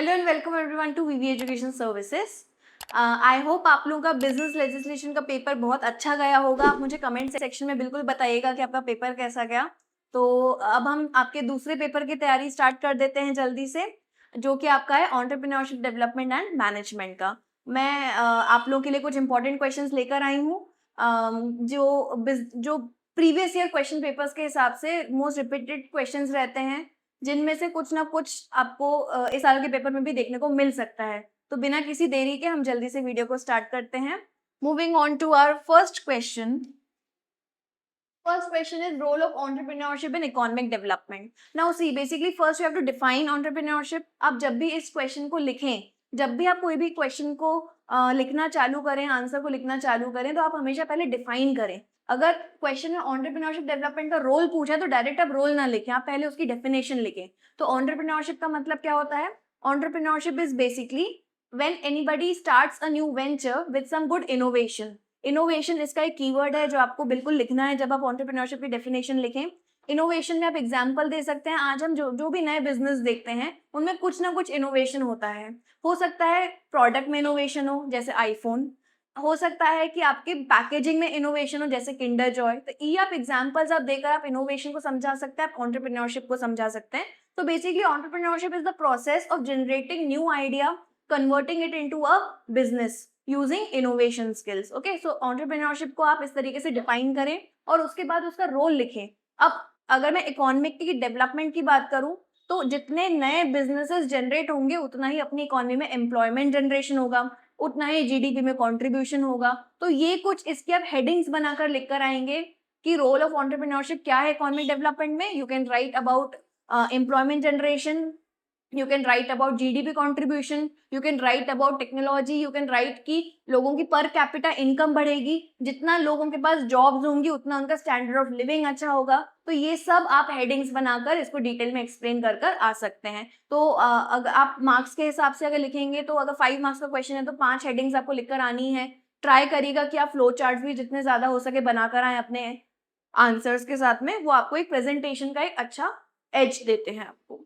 Hello and welcome everyone to VV education services. I hope आप लोगों का business legislation का पेपर बहुत अच्छा गया होगा। आप मुझे कमेंट सेक्शन में बिल्कुल बताइएगा कि आपका पेपर कैसा गया। तो अब हम आपके दूसरे पेपर की तैयारी स्टार्ट कर देते हैं जल्दी से, जो कि आपका है एंटरप्रेन्योरशिप डेवलपमेंट एंड मैनेजमेंट का। मैं आप लोगों के लिए कुछ इंपॉर्टेंट क्वेश्चंस लेकर आई हूँ, जो प्रीवियस ईयर क्वेश्चन पेपर्स के हिसाब से मोस्ट रिपीटेड क्वेश्चंस रहते हैं, जिनमें से कुछ ना कुछ आपको इस साल के पेपर में भी देखने को मिल सकता है। तो बिना किसी देरी के हम जल्दी से वीडियो को स्टार्ट करते हैं। Moving on to our first question. First question is role of entrepreneurship in economic development. Now see, basically first you have to define entrepreneurship. आप जब भी इस क्वेश्चन को लिखें, जब भी आप कोई भी क्वेश्चन को लिखना चालू करें, आंसर को लिखना चालू करें, तो आप हमेशा पहले डिफाइन करें। अगर क्वेश्चन में एंटरप्रेन्योरशिप डेवलपमेंट का रोल पूछा तो डायरेक्ट आप रोल ना लिखें, आप पहले उसकी डेफिनेशन लिखें। तो एंटरप्रेन्योरशिप का मतलब क्या होता है? Entrepreneurship is basically when anybody starts a new venture with some good innovation. Innovation इसका एक कीवर्ड है जो आपको बिल्कुल लिखना है जब आप एंटरप्रेन्योरशिप की डेफिनेशन लिखें। इनोवेशन में आप एग्जांपल दे सकते हैं। आज हम जो भी नए बिजनेस देखते हैं उनमें कुछ ना कुछ इनोवेशन होता है। हो सकता है प्रोडक्ट में इनोवेशन हो, जैसे आईफोन। हो सकता है कि आपके पैकेजिंग में इनोवेशन हो, जैसे किंडर जॉय। तो ये आप एग्जांपल्स आप देकर आप इनोवेशन को समझा सकते हैं, आप एंटरप्रेन्योरशिप को समझा सकते हैं। तो basically entrepreneurship is the process of generating new idea, converting it into a business using innovation skills. Okay, so entrepreneurship को आप इस तरीके से डिफाइन करें और उसके बाद उसका रोल लिखें। अब अगर मैं इकोनॉमिक की डेवलपमेंट की बात करूं, तो जितने नए बिजनेसेस जनरेट होंगे उतना ही अपनी इकोनॉमी में एम्प्लॉयमेंट जनरेशन होगा, उतना ही जीडीपी में कंट्रीब्यूशन होगा। तो ये कुछ इसके आप हेडिंग्स बनाकर लिख कर आएंगे कि रोल ऑफ एंटरप्रेन्योरशिप क्या है इकोनॉमिक डेवलपमेंट में। You can write about employment generation, you can write about GDP contribution, you can write about technology, you can write कि लोगों की पर कैपिटा इनकम बढ़ेगी, जितना लोगों के पास जॉब्स होंगी उतना उनका स्टैंडर्ड ऑफ लिविंग अच्छा होगा। तो ये सब आप हेडिंग्स बनाकर इसको डिटेल में एक्सप्लेन कर कर आ सकते हैं। तो अगर आप मार्क्स के हिसाब से अगर लिखेंगे, तो अगर 5 मार्क्स का क्वेश्चन है तो 5 हेडिंग्स आपको लिखकर आनी है। ट्राई करिएगा कि आप फ्लो चार्ट भी जितने ज्यादा हो सके बनाकर आए अपने आंसर्स के साथ में, वो आपको एक प्रेजेंटेशन का एक अच्छा एज देते हैं आपको।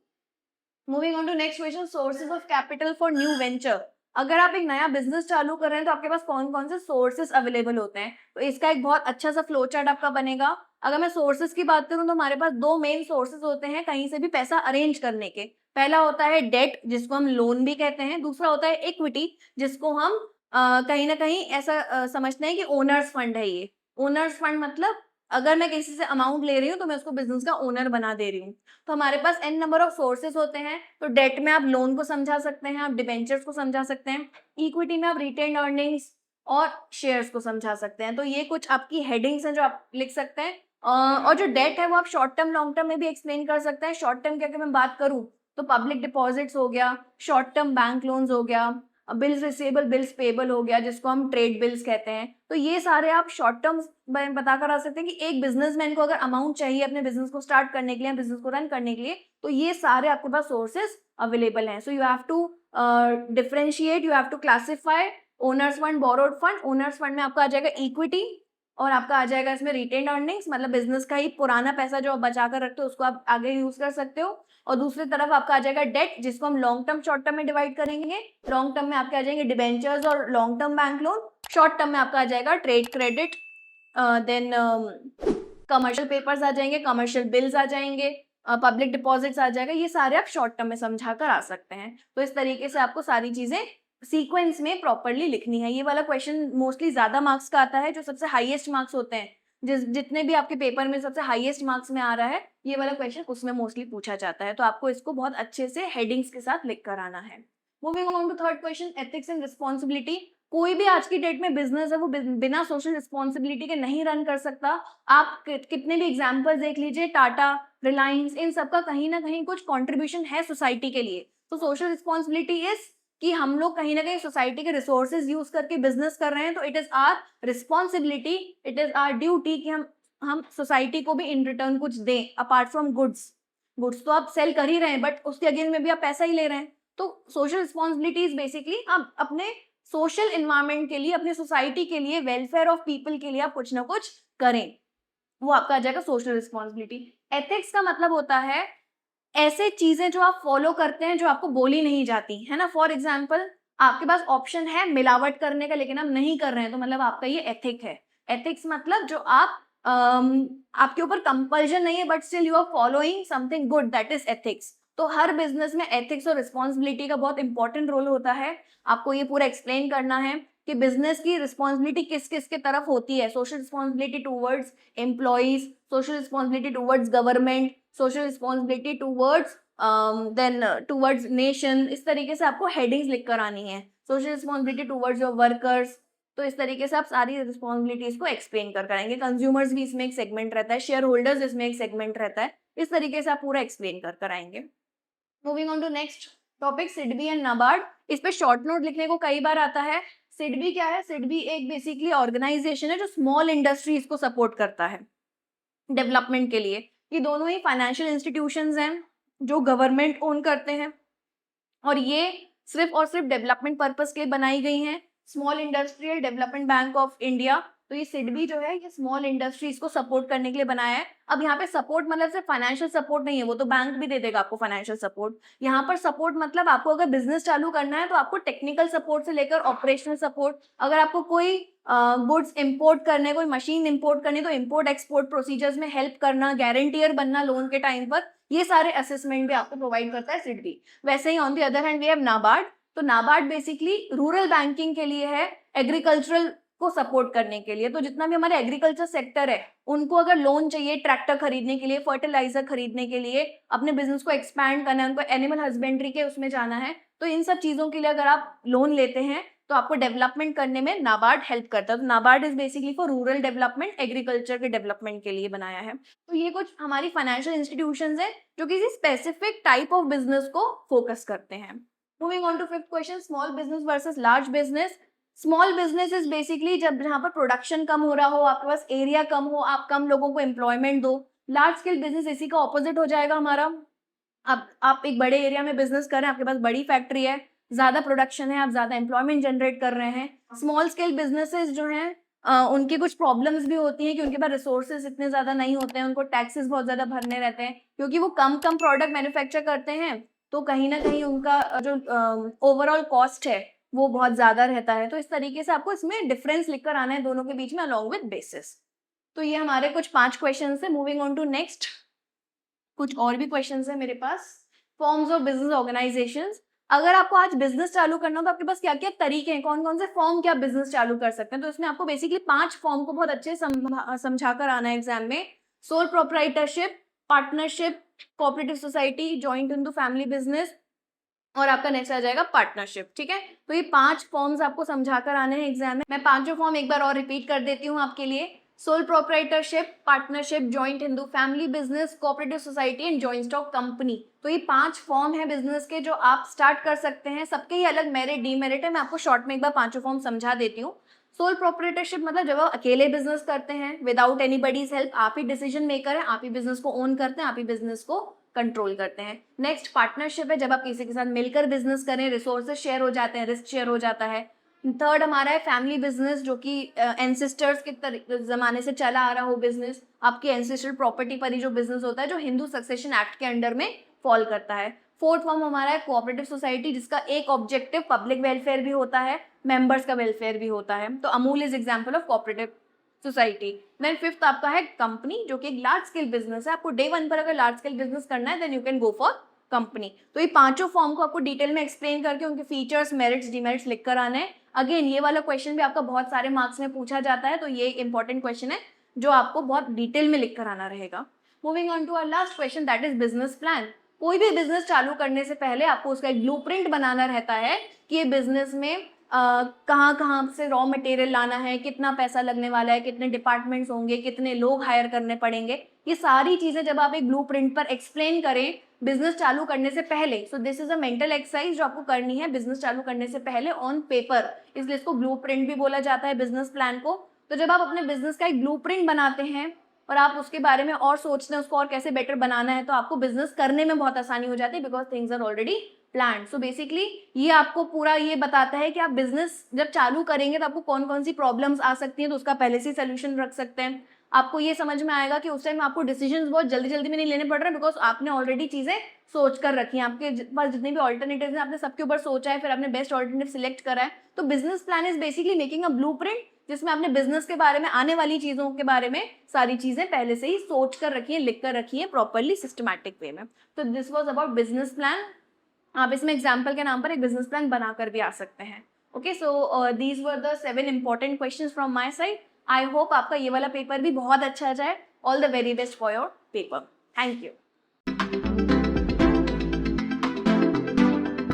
Moving on to next question, sources of capital for new venture. अगर आप एक नया बिजनेस चालू कर रहे हैं तो आपके पास कौन कौन से सोर्सेज अवेलेबल होते हैं, तो इसका एक बहुत अच्छा सा फ्लो चार्ट आपका बनेगा। अगर मैं सोर्सेज की बात करूं तो हमारे पास दो मेन सोर्सेज होते हैं कहीं से भी पैसा अरेंज करने के। पहला होता है डेट, जिसको हम लोन भी कहते हैं। दूसरा होता है इक्विटी, जिसको हम कहीं ना कहीं ऐसा समझते हैं कि ओनर्स फंड है। ये ओनर्स फंड मतलब अगर मैं किसी से अमाउंट ले रही हूँ तो मैं उसको बिजनेस का ओनर बना दे रही हूँ। तो हमारे पास एन नंबर ऑफ सोर्सेज होते हैं। तो डेट में आप लोन को समझा सकते हैं, आप डिबेंचर्स को समझा सकते हैं। इक्विटी में आप रिटेन्ड अर्निंग्स और शेयर्स को समझा सकते हैं। तो ये कुछ आपकी हेडिंग्स हैं जो आप लिख सकते हैं। और जो डेट है वो आप शॉर्ट टर्म लॉन्ग टर्म में भी एक्सप्लेन कर सकते हैं। शॉर्ट टर्म की अगर मैं बात करूँ तो पब्लिक डिपॉजिट्स हो गया, शॉर्ट टर्म बैंक लोन्स हो गया, बिल्स रिसीवेबल, बिल्स पेबल हो गया, जिसको हम ट्रेड बिल्स कहते हैं। तो ये सारे आप शॉर्ट टर्म बताकर आ सकते हैं कि एक बिजनेसमैन को अगर अमाउंट चाहिए अपने बिजनेस को स्टार्ट करने के लिए, बिजनेस को रन करने के लिए, तो ये सारे आपके पास सोर्सेस अवेलेबल हैं। So you have to differentiate, you have to classify owners fund, borrowed fund. Owners fund में आपका आ जाएगा इक्विटी और आपका आ जाएगा इसमें रिटेन्ड अर्निंग्स, मतलब बिजनेस का ही पुराना पैसा जो आप बचा कर रखते हो उसको आप आगे यूज कर सकते हो। और दूसरी तरफ आपका आ जाएगा डेट, जिसको हम लॉन्ग टर्म शॉर्ट टर्म में डिवाइड करेंगे। लॉन्ग टर्म में आपके आ जाएंगे डिबेंचर्स और long term bank loan. Short term में आपका आ जाएगा trade credit, then commercial papers आ जाएंगे, कमर्शियल बिल्स आ जाएंगे, पब्लिक डिपॉजिट्स आ जाएगा। ये सारे आप शॉर्ट टर्म में समझा कर आ सकते हैं। तो इस तरीके से आपको सारी चीजें सीक्वेंस में प्रॉपरली लिखनी है। ये वाला क्वेश्चन मोस्टली ज्यादा मार्क्स का आता है, जो सबसे हाईएस्ट मार्क्स होते हैं, जितने भी आपके पेपर में सबसे हाईएस्ट मार्क्स में आ रहा है ये वाला क्वेश्चन उसमें मोस्टली पूछा जाता है। तो आपको इसको बहुत अच्छे से हेडिंग्स के साथ लिख कर आना है। Moving on to third question, ethics and responsibility. कोई भी आज की डेट में बिजनेस है वो बिना सोशल रिस्पॉन्सिबिलिटी के नहीं रन कर सकता। आप कितने भी एग्जाम्पल देख लीजिए, टाटा, रिलायंस, इन सबका कहीं ना कहीं कुछ कॉन्ट्रीब्यूशन है सोसाइटी के लिए। तो सोशल रिस्पॉन्सिबिलिटी इज कि हम लोग कहीं ना कहीं सोसाइटी के रिसोर्सेज यूज करके बिजनेस कर रहे हैं। तो it is our responsibility, it is our duty कि हम सोसाइटी को भी इन रिटर्न कुछ दें अपार्ट फ्रॉम गुड्स। गुड्स तो आप सेल कर ही रहे हैं बट उसके अगेंस्ट में भी आप पैसा ही ले रहे हैं। तो सोशल रिस्पॉन्सिबिलिटी इज बेसिकली आप अपने सोशल इन्वायरमेंट के लिए, अपने सोसाइटी के लिए, वेलफेयर ऑफ पीपल के लिए आप कुछ ना कुछ करें, वो आपका आ जाएगा सोशल रिस्पॉन्सिबिलिटी। एथिक्स का मतलब होता है ऐसे चीजें जो आप फॉलो करते हैं जो आपको बोली नहीं जाती है ना। फॉर एग्जाम्पल, आपके पास ऑप्शन है मिलावट करने का, लेकिन आप नहीं कर रहे हैं, तो मतलब आपका ये एथिक है। एथिक्स मतलब जो आप आपके ऊपर कंपल्शन नहीं है, but still you are following something good, that is ethics. तो हर बिजनेस में एथिक्स और रिस्पॉन्सिबिलिटी का बहुत इंपॉर्टेंट रोल होता है। आपको ये पूरा एक्सप्लेन करना है कि बिजनेस की रिस्पॉन्सिबिलिटी किस किस के तरफ होती है। Social responsibility towards employees, social responsibility towards government, social responsibility towards then towards nation. इस तरीके से आपको हेडिंग्स लिख कर आनी है। Social responsibility towards your workers. तो इस तरीके से आप सारी रिस्पॉन्सिबिलिटीज को एक्सप्लेन कर कराएंगे। कंज्यूमर्स भी इसमें एक सेगमेंट रहता है, शेयर होल्डर्स इसमें एक सेगमेंट रहता है। इस तरीके से आप पूरा एक्सप्लेन कर कराएंगे। Moving on to next topic, SIDBI and NABARD. इस पे शॉर्ट नोट लिखने को कई बार आता है। सिडबी क्या है? सिडबी एक बेसिकली ऑर्गेनाइजेशन है जो स्मॉल इंडस्ट्रीज को सपोर्ट करता है डेवलपमेंट के लिए। ये दोनों ही फाइनेंशियल इंस्टीट्यूशंस हैं जो गवर्नमेंट ओन करते हैं, और ये सिर्फ और सिर्फ डेवलपमेंट पर्पस के लिए बनाई गई हैं। Small industrial development bank of India. तो ये सिडबी जो है ये स्मॉल इंडस्ट्रीज को सपोर्ट करने के लिए बनाया है। अब यहाँ पे सपोर्ट मतलब सिर्फ फाइनेंशियल सपोर्ट नहीं है, वो तो बैंक भी दे देगा आपको फाइनेंशियल सपोर्ट। यहाँ पर सपोर्ट मतलब आपको अगर बिजनेस चालू करना है तो आपको टेक्निकल सपोर्ट से लेकर ऑपरेशनल सपोर्ट, अगर आपको कोई गुड्स इंपोर्ट करने, कोई मशीन इंपोर्ट करनी, तो इंपोर्ट एक्सपोर्ट प्रोसीजर्स में हेल्प करना, गारंटियर बनना लोन के टाइम पर, ये सारे असेसमेंट भी आपको प्रोवाइड करता है सिडबी। वैसे ही on the other hand we have NABARD. तो नाबार्ड बेसिकली रूरल बैंकिंग के लिए है, एग्रीकल्चरल को सपोर्ट करने के लिए। तो जितना भी हमारे एग्रीकल्चर सेक्टर है उनको अगर लोन चाहिए ट्रैक्टर खरीदने के लिए, फर्टिलाइजर खरीदने के लिए, अपने बिजनेस को एक्सपैंड करना है, उनको एनिमल हस्बेंड्री के उसमें जाना है, तो इन सब चीजों के लिए अगर आप लोन लेते हैं तो आपको डेवलपमेंट करने में नाबार्ड हेल्प करता है। तो NABARD is basically for rural development, agriculture के डेवलपमेंट के लिए बनाया है। तो ये कुछ हमारी फाइनेंशियल इंस्टीट्यूशंस हैं जो किसी स्पेसिफिक टाइप ऑफ बिजनेस को फोकस करते हैं। Moving on to fifth question, small business versus large business. Small business is basically जब जहाँ पर प्रोडक्शन कम हो रहा हो, आपके पास एरिया कम हो, आप कम लोगों को एम्प्लॉयमेंट दो। लार्ज स्केल बिजनेस इसी का ऑपोजिट हो जाएगा हमारा। अब आप एक बड़े एरिया में बिजनेस कर रहे हैं, आपके पास बड़ी फैक्ट्री है, ज्यादा प्रोडक्शन है, आप ज्यादा एम्प्लॉयमेंट जनरेट कर रहे हैं। स्मॉल स्केल बिजनेसेस जो हैं उनकी कुछ प्रॉब्लम्स भी होती हैं कि उनके पास रिसोर्सेज इतने ज्यादा नहीं होते हैं, उनको टैक्सेस बहुत ज्यादा भरने रहते हैं, क्योंकि वो कम कम प्रोडक्ट मैन्युफैक्चर करते हैं। तो कहीं ना कहीं उनका जो ओवरऑल कॉस्ट है वो बहुत ज्यादा रहता है। तो इस तरीके से आपको इसमें डिफरेंस लिखकर आना है दोनों के बीच में अलॉन्ग विद बेसिस। तो ये हमारे कुछ 5 क्वेश्चन है। मूविंग ऑन टू नेक्स्ट, कुछ और भी क्वेश्चन है मेरे पास। Forms of business organisations. अगर आपको आज बिजनेस चालू करना हो तो आपके पास क्या क्या तरीके हैं, कौन कौन से फॉर्म के आप बिजनेस चालू कर सकते हैं। तो इसमें आपको बेसिकली 5 फॉर्म को बहुत अच्छे समझा कर आना है एग्जाम में। Sole proprietorship, partnership, cooperative society, joint into family business, और आपका नेक्स्ट आ जाएगा पार्टनरशिप। ठीक है, तो ये 5 फॉर्म्स आपको समझा कर आने हैं एग्जाम में। मैं 5 फॉर्म एक बार और रिपीट कर देती हूँ आपके लिए। Sole proprietorship, partnership, joint Hindu family business, cooperative society and joint stock company. तो ये 5 फॉर्म है बिजनेस के जो आप स्टार्ट कर सकते हैं। सबके ही अलग मेरिट डीमेरिट है, मैं आपको शॉर्ट में एक बार 5 फॉर्म समझा देती हूँ। सोल प्रोप्राइटरशिप मतलब जब आप अकेले बिजनेस करते हैं विदाउट एनीबडीज हेल्प, आप ही डिसीजन मेकर हैं, आप ही बिजनेस को ओन करते हैं, आप ही बिजनेस को कंट्रोल करते हैं। नेक्स्ट पार्टनरशिप है, जब आप किसी के साथ मिलकर बिजनेस करें, रिसोर्सेज शेयर हो जाते हैं, रिस्क शेयर हो जाता है। थर्ड हमारा है फैमिली बिजनेस, जो कि एंसेस्टर्स के जमाने से चला आ रहा हो बिजनेस, आपकी एंसेस्ट्रल प्रॉपर्टी पर ही जो बिजनेस होता है, जो हिंदू सक्सेशन एक्ट के अंडर में फॉल करता है। फोर्थ फॉर्म हमारा है कोऑपरेटिव सोसाइटी, जिसका एक ऑब्जेक्टिव पब्लिक वेलफेयर भी होता है, मेंबर्स का वेलफेयर भी होता है। तो Amul is example of cooperative society. Then fifth आपका है कंपनी, जो कि एक लार्ज स्केल बिजनेस है। आपको डे 1 पर अगर लार्ज स्केल बिजनेस करना है then you can go for company. तो ये 5 फॉर्म को आपको डिटेल में एक्सप्लेन करके उनके फीचर्स, मेरिट्स, डिमेरिट्स लिख कर आने हैं। अगेन ये वाला क्वेश्चन भी आपका बहुत सारे मार्क्स में पूछा जाता है, तो ये एक इंपॉर्टेंट क्वेश्चन है जो आपको बहुत डिटेल में लिख कर आना रहेगा। Moving on to our last question, that is business plan. कोई भी बिजनेस चालू करने से पहले आपको उसका एक ब्लूप्रिंट बनाना रहता है कि ये बिजनेस में कहाँ कहाँ से रॉ मटेरियल लाना है, कितना पैसा लगने वाला है, कितने डिपार्टमेंट्स होंगे, कितने लोग हायर करने पड़ेंगे। ये सारी चीजें जब आप एक ब्लूप्रिंट पर एक्सप्लेन करें बिजनेस चालू करने से पहले, so this is a mental exercise जो आपको करनी है बिजनेस चालू करने से पहले ऑन पेपर, इसलिए इसको ब्लूप्रिंट भी बोला जाता है बिजनेस प्लान को। तो जब आप अपने बिजनेस का एक ब्लूप्रिंट बनाते हैं और आप उसके बारे में और सोचते हैं उसको और कैसे बेटर बनाना है, तो आपको बिजनेस करने में बहुत आसानी हो जाती है, because things are already plan. So basically ये आपको पूरा ये बताता है कि आप बिजनेस जब चालू करेंगे तो आपको कौन कौन सी प्रॉब्लम्स आ सकती हैं, तो उसका पहले से सोल्यूशन रख सकते हैं। आपको ये समझ में आएगा कि उस टाइम आपको डिसीजंस बहुत जल्दी जल्दी में नहीं लेने पड़ रहे, बिकॉज आपने ऑलरेडी चीजें सोच कर रखी हैं, आपके पास जितने भी ऑल्टरनेटिव्स हैं आपने सबके ऊपर सोचा है, फिर आपने बेस्ट ऑल्टरनेटिव सिलेक्ट करा है। तो business plan is basically making a blueprint, जिसमें आपने बिजनेस के बारे में, आने वाली चीजों के बारे में सारी चीजें पहले से ही सोच कर रखी है, लिख कर रखी है प्रॉपरली सिस्टमैटिक वे में। तो this was about business plan. आप इसमें एग्जाम्पल के नाम पर एक बिजनेस प्लान बनाकर भी आ सकते हैं। Okay, so these were the 7 important questions from my side. I hope आपका ये वाला पेपर भी बहुत अच्छा जाए। All the very best for your paper. Thank you.